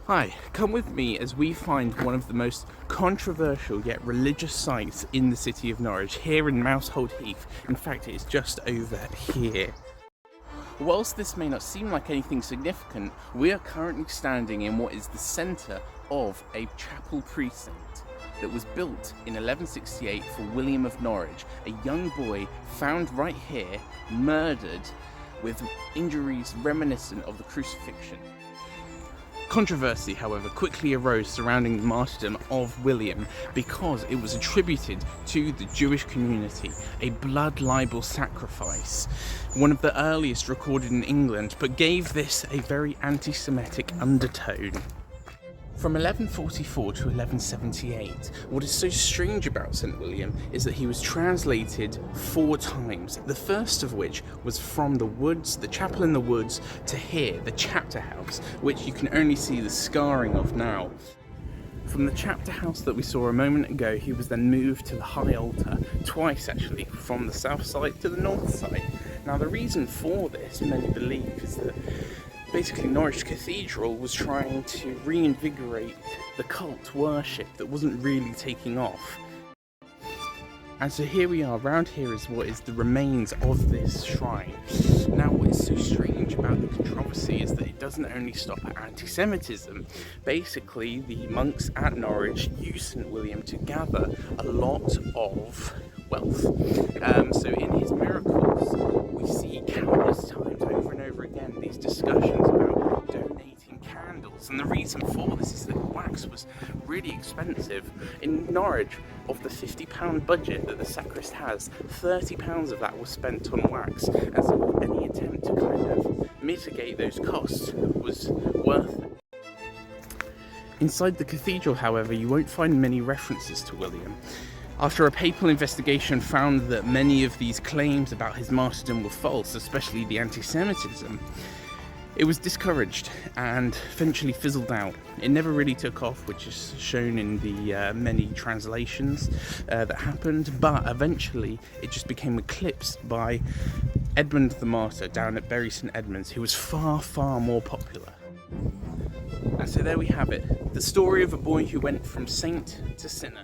Hi, come with me as we find one of the most controversial yet religious sites in the city of Norwich, here in Mousehold Heath. In fact, it's just over here. Whilst this may not seem like anything significant, we are currently standing in what is the centre of a chapel precinct that was built in 1168 for William of Norwich, a young boy found right here, murdered, with injuries reminiscent of the crucifixion. Controversy, however, quickly arose surrounding the martyrdom of William because it was attributed to the Jewish community, a blood libel sacrifice, one of the earliest recorded in England, but gave this a very anti-Semitic undertone. From 1144 to 1178, what is so strange about St. William is that he was translated 4 times, the first of which was from the woods, the chapel in the woods, to here, the chapter house, which you can only see the scarring of now. From the chapter house that we saw a moment ago, he was then moved to the high altar, twice actually, from the south side to the north side. Now the reason for this, many believe, is that basically Norwich Cathedral was trying to reinvigorate the cult worship that wasn't really taking off. And so here we are, round here is what is the remains of this shrine. Now what is so strange about the controversy is that it doesn't only stop at anti-Semitism. Basically the monks at Norwich used St. William to gather a lot of wealth. So in his miracles we see countless times over and over again these discussions about donating candles, and the reason for this is that wax was really expensive. In Norwich, of the £50 budget that the sacrist has, £30 of that was spent on wax, and so any attempt to kind of mitigate those costs was worth it. Inside the cathedral, however, you won't find many references to William. After a papal investigation found that many of these claims about his martyrdom were false, especially the anti-Semitism, it was discouraged and eventually fizzled out. It never really took off, which is shown in the many translations that happened, but eventually it just became eclipsed by Edmund the Martyr down at Bury St Edmunds, who was far, far more popular. And so there we have it, the story of a boy who went from saint to sinner.